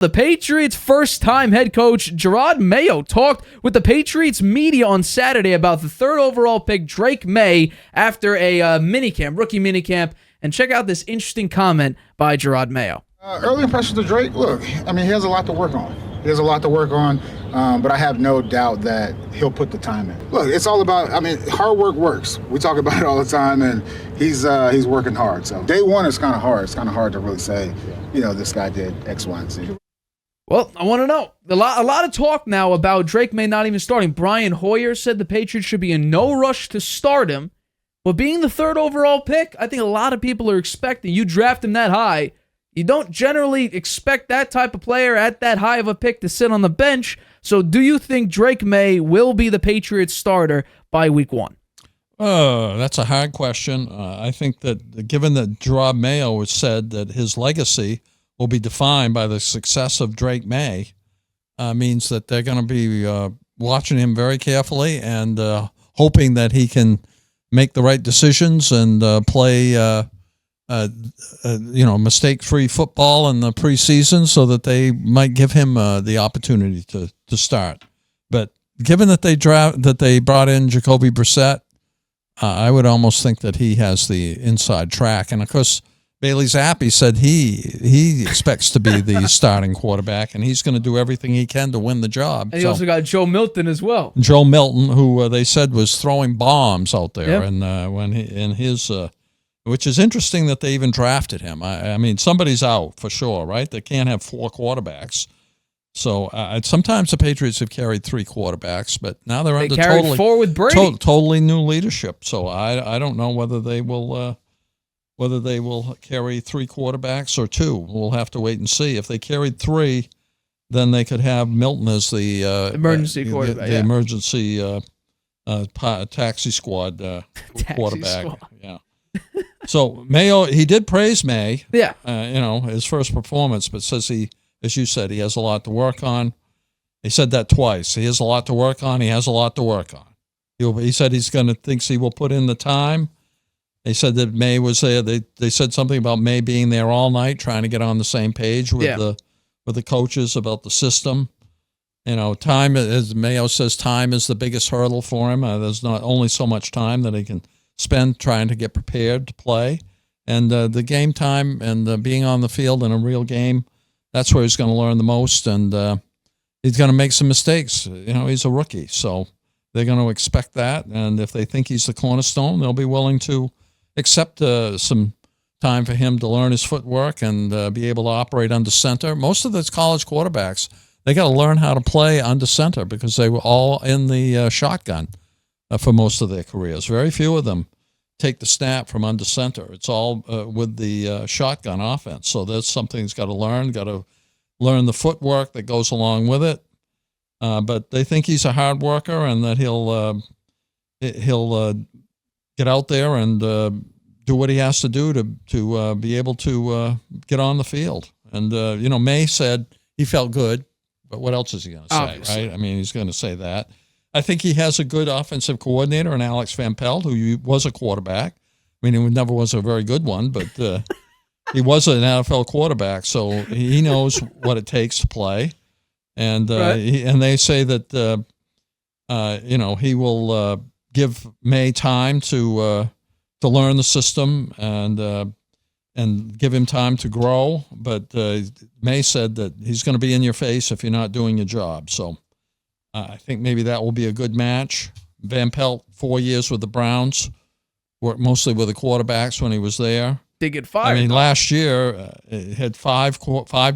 The Patriots' first-time head coach, Jerod Mayo, talked with the Patriots media on Saturday about the third overall pick, Drake Maye, after a rookie minicamp. And check out this interesting comment by Jerod Mayo. Early impressions of Drake, look, I mean, he has a lot to work on. But I have no doubt that he'll put the time in. Look, it's all about, hard work works. We talk about it all the time, and he's working hard. So day one is kind of hard. It's kind of hard to really say, this guy did X, Y, and Z. Well, I want to know. A lot of talk now about Drake Maye not even starting. Brian Hoyer said the Patriots should be in no rush to start him. But being the third overall pick, I think a lot of people are expecting. You draft him that high, you don't generally expect that type of player at that high of a pick to sit on the bench. So do you think Drake Maye will be the Patriots starter by week 1? That's a hard question. I think that given that Jerod Mayo has said that his legacy will be defined by the success of Drake Maye, means that they're going to be watching him very carefully and hoping that he can make the right decisions and play, mistake-free football in the preseason, so that they might give him the opportunity to start. But given that they brought in Jacoby Brissett, I would almost think that he has the inside track. And of course, Bailey Zappi said he expects to be the starting quarterback, and he's going to do everything he can to win the job. And he also got Joe Milton as well. Joe Milton, who they said was throwing bombs out there, yep. and which is interesting that they even drafted him. I mean, somebody's out for sure, right? They can't have 4 quarterbacks. So sometimes the Patriots have carried 3 quarterbacks, but now they're under carried 4 with Brady. Totally new leadership. So I don't know whether they will. Whether they will carry 3 quarterbacks or 2, we'll have to wait and see. If they carried 3, then they could have Milton as the emergency quarterback, the emergency taxi squad quarterback. Squad. Yeah. So Mayo, he did praise Maye. Yeah. His first performance, but says he, as you said, he has a lot to work on. He said that twice. He has a lot to work on. He has a lot to work on. He said thinks he will put in the time. They said that Maye was there. They said something about Maye being there all night, trying to get on the same page with the coaches about the system. Time, as Mayo says, time is the biggest hurdle for him. There's not only so much time that he can spend trying to get prepared to play, and the game time and being on the field in a real game, that's where he's going to learn the most. And he's going to make some mistakes. He's a rookie, so they're going to expect that. And if they think he's the cornerstone, they'll be willing to accept some time for him to learn his footwork and be able to operate under center. Most of the college quarterbacks, they got to learn how to play under center because they were all in the shotgun for most of their careers. Very few of them take the snap from under center. It's all with the shotgun offense. So that's something he's got to learn the footwork that goes along with it. But they think he's a hard worker and that he'll get out there and do what he has to do to be able to get on the field. And, Maye said he felt good, but what else is he going to say, obviously, right? I mean, he's going to say that. I think he has a good offensive coordinator in Alex Van Pelt, who was a quarterback. I mean, he never was a very good one, but he was an NFL quarterback, so he knows what it takes to play. And right. And they say that, he will give Maye time to learn the system and give him time to grow. But Maye said that he's going to be in your face if you're not doing your job. So I think maybe that will be a good match. Van Pelt, 4 years with the Browns, worked mostly with the quarterbacks when he was there. They get fired. I mean, last year it had five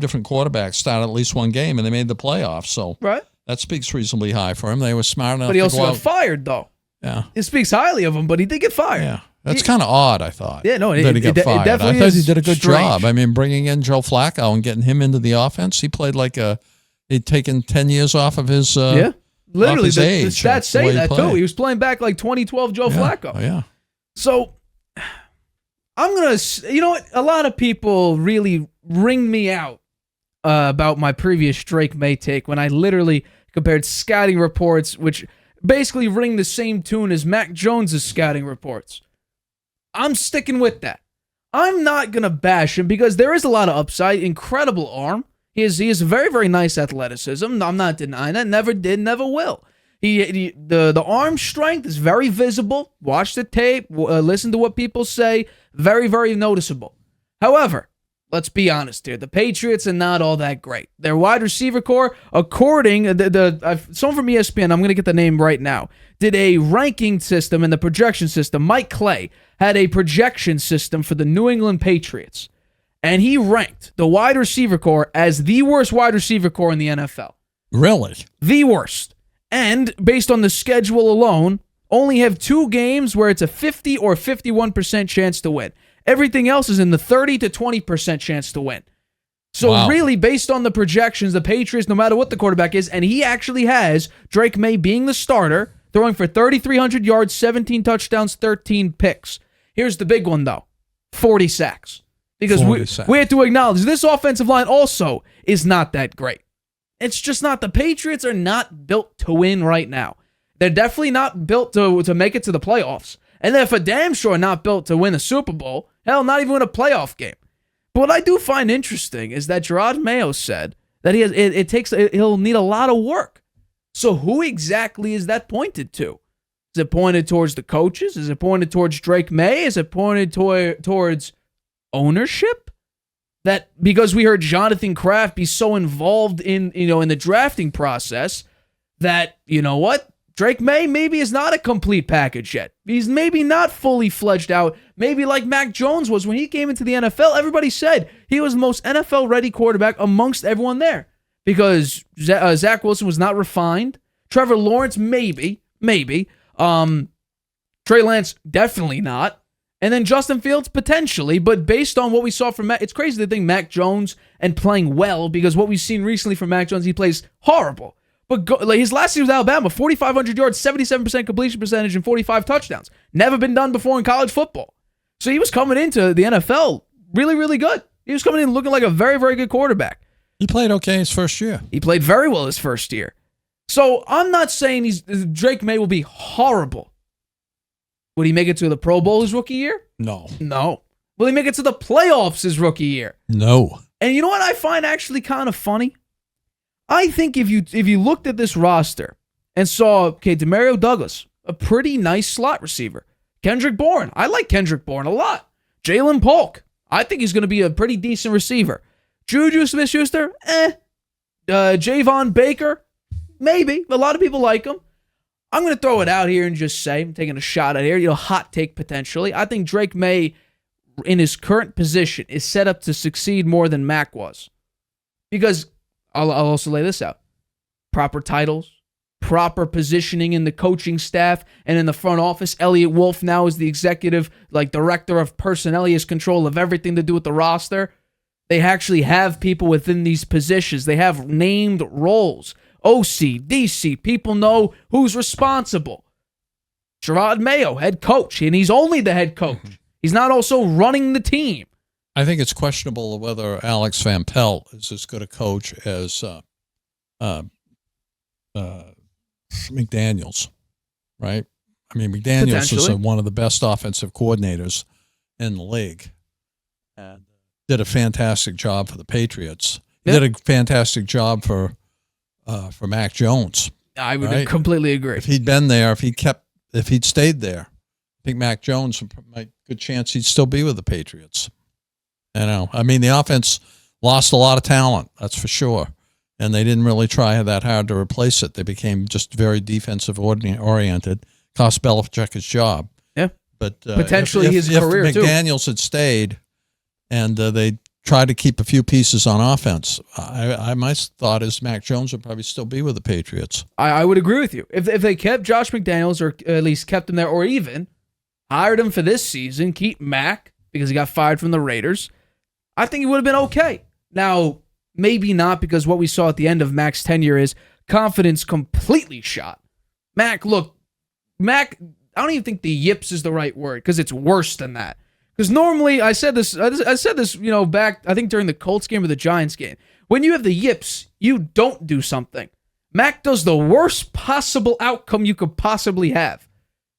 different quarterbacks start at least one game, and they made the playoffs. So right. That speaks reasonably high for him. They were smart enough. But he also got fired, though. Yeah, it speaks highly of him, but he did get fired. Yeah, that's kind of odd. I thought. Yeah, no, that he got fired. I thought he did a good strange job. I mean, bringing in Joe Flacco and getting him into the offense, he played like he'd taken 10 years off of his literally off his age. The stats say that too. He was playing back like 2012 Joe Flacco. Yeah. So I'm gonna, a lot of people really ring me out about my previous Drake Maye take when I literally compared scouting reports, which basically ring the same tune as Mac Jones's scouting reports. I'm sticking with that. I'm not going to bash him because there is a lot of upside, incredible arm. He has very, very nice athleticism. I'm not denying that. Never did, never will. The arm strength is very visible. Watch the tape. Listen to what people say. Very, very noticeable. However, let's be honest here. The Patriots are not all that great. Their wide receiver core, according someone from ESPN, I'm going to get the name right now, did a ranking system and the projection system. Mike Clay had a projection system for the New England Patriots, and he ranked the wide receiver core as the worst wide receiver core in the NFL. Really? The worst. And based on the schedule alone, only have 2 games where it's a 50 or 51% chance to win. Everything else is in the 30 to 20% chance to win. So really, based on the projections, the Patriots, no matter what the quarterback is, and he actually has Drake Maye being the starter, throwing for 3,300 yards, 17 touchdowns, 13 picks. Here's the big one, though. 40 sacks. Because we have to acknowledge this offensive line also is not that great. It's just not. The Patriots are not built to win right now. They're definitely not built to make it to the playoffs. And they're for damn sure not built to win a Super Bowl. Hell, not even win a playoff game. But what I do find interesting is that Jerod Mayo said that he'll need a lot of work. So who exactly is that pointed to? Is it pointed towards the coaches? Is it pointed towards Drake Maye? Is it pointed towards ownership? That because we heard Jonathan Kraft be so involved in the drafting process that, you know what? Drake Maye maybe is not a complete package yet. He's maybe not fully fledged out. Maybe like Mac Jones was when he came into the NFL. Everybody said he was the most NFL-ready quarterback amongst everyone there because Zach Wilson was not refined. Trevor Lawrence, maybe. Trey Lance, definitely not. And then Justin Fields, potentially. But based on what we saw from Mac, it's crazy to think Mac Jones and playing well because what we've seen recently from Mac Jones, he plays horrible. But his last season with Alabama, 4,500 yards, 77% completion percentage, and 45 touchdowns. Never been done before in college football. So he was coming into the NFL really, really good. He was coming in looking like a very, very good quarterback. He played okay his first year. He played very well his first year. So I'm not saying Drake Maye will be horrible. Would he make it to the Pro Bowl his rookie year? No. Will he make it to the playoffs his rookie year? No. And you know what I find actually kind of funny? I think if you looked at this roster and saw, Demario Douglas, a pretty nice slot receiver. Kendrick Bourne, I like Kendrick Bourne a lot. Jalen Polk, I think he's going to be a pretty decent receiver. Juju Smith-Schuster, Javon Baker, maybe. A lot of people like him. I'm going to throw it out here and just say, I'm taking a shot at here, hot take potentially. I think Drake Maye, in his current position, is set up to succeed more than Mac was. Because I'll also lay this out. Proper titles, proper positioning in the coaching staff and in the front office. Elliot Wolf now is the executive, director of personnel. He has control of everything to do with the roster. They actually have people within these positions. They have named roles. OC, DC, people know who's responsible. Jerod Mayo, head coach, and he's only the head coach. He's not also running the team. I think it's questionable whether Alex Van Pelt is as good a coach as McDaniels, right? I mean, McDaniels is one of the best offensive coordinators in the league and did a fantastic job for the Patriots. He did a fantastic job for Mac Jones. I would completely agree. If he'd been there, if he'd stayed there, I think Mac Jones might good chance he'd still be with the Patriots. I mean, the offense lost a lot of talent, that's for sure. And they didn't really try that hard to replace it. They became just very defensive oriented. Cost Belichick his job. Yeah. But potentially his career, if McDaniels had stayed and they tried to keep a few pieces on offense, my thought is Mac Jones would probably still be with the Patriots. I would agree with you. If they kept Josh McDaniels, or at least kept him there, or even hired him for this season, keep Mac because he got fired from the Raiders, I think he would have been okay. Now, maybe not, because what we saw at the end of Mac's tenure is confidence completely shot. Mac, I don't even think the yips is the right word, because it's worse than that. Because normally, I said this, back, I think during the Colts game or the Giants game, when you have the yips, you don't do something. Mac does the worst possible outcome you could possibly have.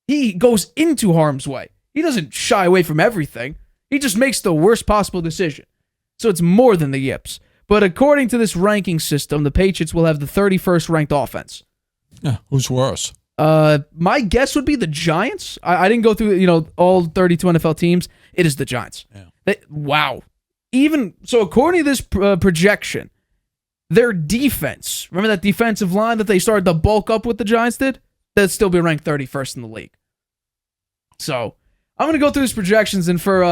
He goes into harm's way. He doesn't shy away from everything. He just makes the worst possible decision. So it's more than the yips. But according to this ranking system, the Patriots will have the 31st ranked offense. Yeah, who's worse? My guess would be the Giants. I didn't go through, all 32 NFL teams. It is the Giants. Yeah. Wow. Even so, according to this projection, their defense, remember that defensive line that they started to bulk up with the Giants did? That'd still be ranked 31st in the league. So I'm going to go through these projections, and for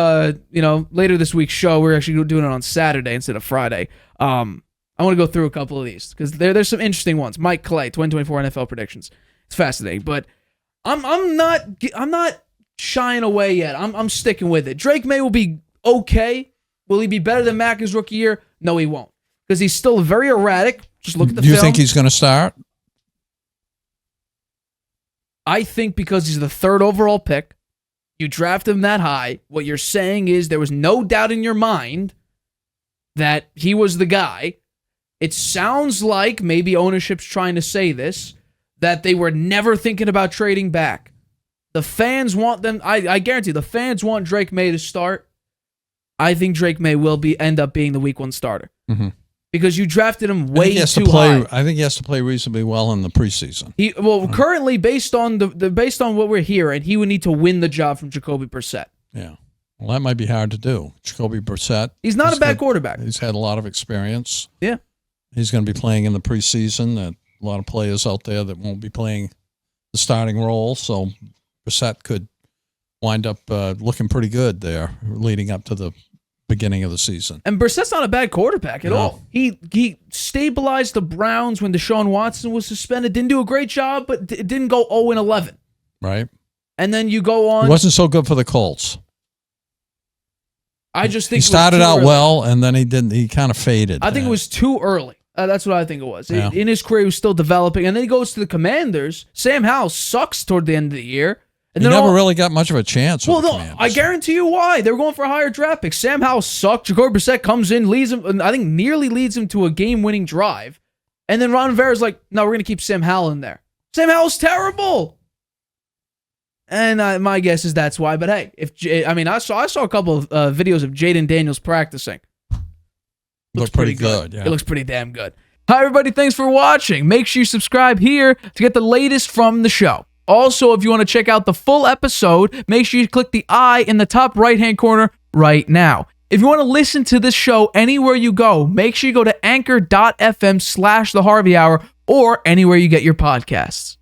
later this week's show, we're actually doing it on Saturday instead of Friday. I want to go through a couple of these because there's some interesting ones. Mike Clay, 2024 NFL predictions. It's fascinating, but I'm not shying away yet. I'm sticking with it. Drake Maye will be okay. Will he be better than Mack his rookie year? No, he won't, because he's still very erratic. Just look at the film. Do you think he's going to start? I think because he's the 3rd overall pick, you draft him that high, what you're saying is there was no doubt in your mind that he was the guy. It sounds like maybe ownership's trying to say this, that they were never thinking about trading back. The fans want them. I guarantee the fans want Drake Maye to start. I think Drake Maye will end up being the week 1 starter. Mm-hmm. Because you drafted him way too high. I think he has to play reasonably well in the preseason. Currently, based on based on what we're hearing, he would need to win the job from Jacoby Brissett. Yeah, well, that might be hard to do. Jacoby Brissett. He's not a bad quarterback. He's had a lot of experience. Yeah, he's going to be playing in the preseason. A lot of players out there that won't be playing the starting role, so Brissett could wind up looking pretty good there, leading up to the beginning of the season. And Brissett's not a bad quarterback at all. He stabilized the Browns when Deshaun Watson was suspended. Didn't do a great job, but it didn't go 0-11. Right. And then you go on. He wasn't so good for the Colts. I just think he started out well, and then he didn't. He kind of faded. I think it was too early. That's what I think it was. Yeah. In his career, he was still developing, and then he goes to the Commanders. Sam Howell sucks toward the end of the year. And he never really got much of a chance. Well, no, I guarantee you why. They were going for a higher draft pick. Sam Howell sucked. Jacoby Brissett comes in, leads him, I think nearly leads him to a game-winning drive. And then Ron Rivera's like, no, we're going to keep Sam Howell in there. Sam Howell's terrible. And my guess is that's why. But hey, I saw a couple of videos of Jaden Daniels practicing. Looks pretty good. Yeah. It looks pretty damn good. Hi, everybody. Thanks for watching. Make sure you subscribe here to get the latest from the show. Also, if you want to check out the full episode, make sure you click the I in the top right-hand corner right now. If you want to listen to this show anywhere you go, make sure you go to anchor.fm/The Harvey Hour or anywhere you get your podcasts.